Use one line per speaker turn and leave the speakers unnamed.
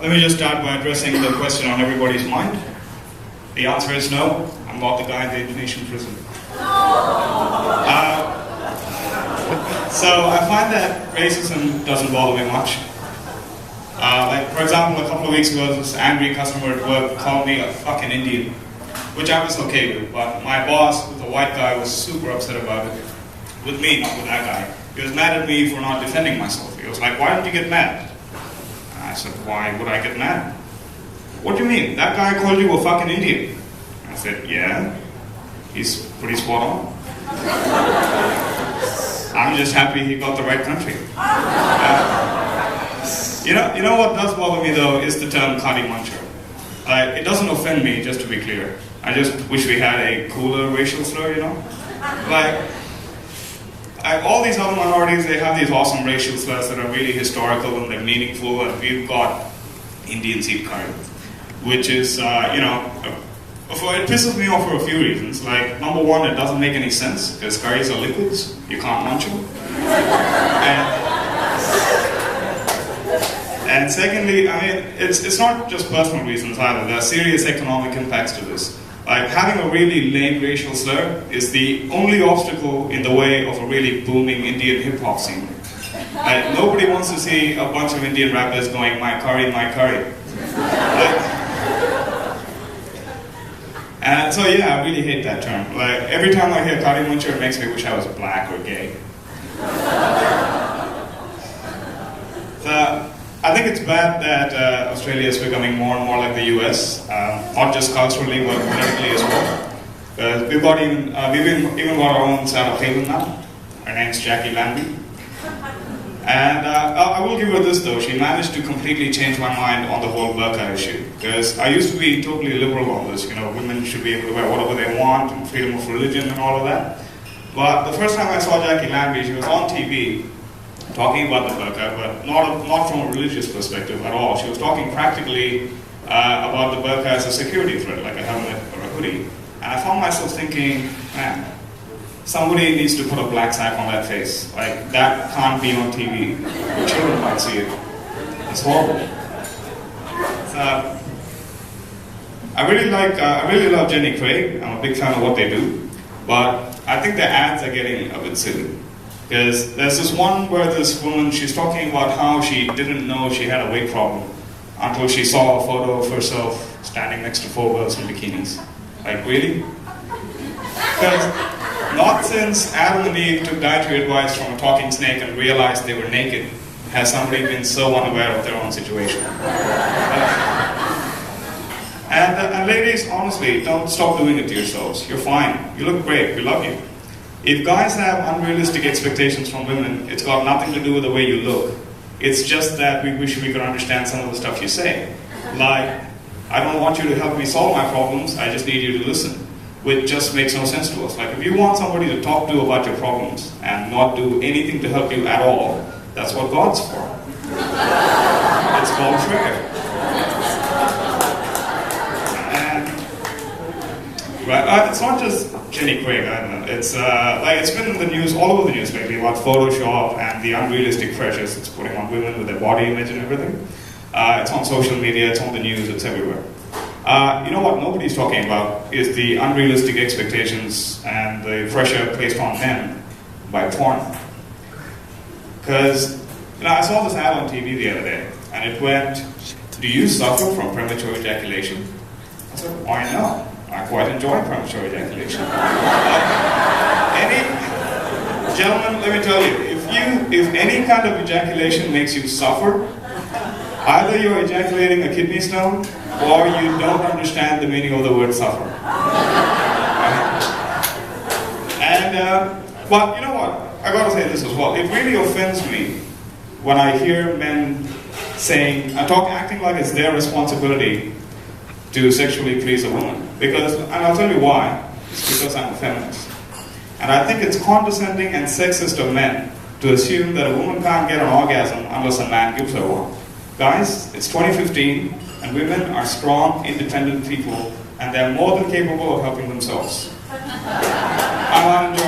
Let me just start by addressing the question on everybody's mind. The answer is no, I'm not the guy in the Indonesian prison. So I find that racism doesn't bother me much. Like, for example, a couple of weeks ago, this angry customer at work called me a fucking Indian, which I was okay with, but my boss, who's a white guy, was super upset about it. With me, not with that guy. He was mad at me for not defending myself. He was like, why don't you get mad? And I said, why would I get mad? What do you mean? That guy called you a fucking Indian. I said, yeah, he's pretty spot on. I'm just happy he got the right country. You know what does bother me though is the term Khadi muncher. It doesn't offend me, just to be clear. I just wish we had a cooler racial slur, you know? All these other minorities, they have these awesome racial slurs that are really historical and they're meaningful, and we've got Indian seed curry, which is, it pisses me off for a few reasons. Like, number one, it doesn't make any sense, because curries are liquids, you can't munch them. And secondly, I mean, it's not just personal reasons either, there are serious economic impacts to this. Like, having a really lame racial slur is the only obstacle in the way of a really booming Indian hip-hop scene. Nobody wants to see a bunch of Indian rappers going, my curry, my curry. And so yeah, I really hate that term. Like, every time I hear Khadi muncher, it makes me wish I was black or gay. So, I think it's bad that Australia is becoming more and more like the US, not just culturally, but politically as well. We've even got our own South of Haven now. Her name's Jackie Lambie. And I will give her this though, she managed to completely change my mind on the whole burqa issue. Because I used to be totally liberal on this, women should be able to wear whatever they want, and freedom of religion and all of that. But the first time I saw Jackie Lambie, she was on TV, talking about the burqa, but not from a religious perspective at all. She was talking practically about the burqa as a security threat, like a helmet or a hoodie. And I found myself thinking, man, somebody needs to put a black sack on that face. Like, that can't be on TV. Children might see it. It's horrible. So, I really love Jenny Craig. I'm a big fan of what they do. But I think the ads are getting a bit silly. Because there's this one where this woman, she's talking about how she didn't know she had a weight problem until she saw a photo of herself standing next to 4 girls in bikinis. Like, really? Because not since Adam and Eve took dietary advice from a talking snake and realized they were naked has somebody been so unaware of their own situation. And ladies, honestly, don't stop doing it to yourselves. You're fine. You look great. We love you. If guys have unrealistic expectations from women, it's got nothing to do with the way you look. It's just that we wish we could understand some of the stuff you say. Like, I don't want you to help me solve my problems, I just need you to listen. Which just makes no sense to us. Like, if you want somebody to talk to about your problems and not do anything to help you at all, that's what God's for. It's called prayer. Right, it's not just Jenny Craig, I don't know. It's been in the news, all over the news lately, about Photoshop and the unrealistic pressures it's putting on women with their body image and everything. It's on social media, it's on the news, it's everywhere. You know what nobody's talking about is the unrealistic expectations and the pressure placed on men by porn. Because, I saw this ad on TV the other day, and it went, do you suffer from premature ejaculation? I said, why not? I quite enjoy premature ejaculation. Gentlemen, let me tell you, if any kind of ejaculation makes you suffer, either you're ejaculating a kidney stone, or you don't understand the meaning of the word suffer. But you know what? I gotta say this as well. It really offends me when I hear men acting like it's their responsibility to sexually please a woman. And I'll tell you why. It's because I'm a feminist. And I think it's condescending and sexist of men to assume that a woman can't get an orgasm unless a man gives her one. Guys, it's 2015, and women are strong, independent people, and they're more than capable of helping themselves. I'm Anand.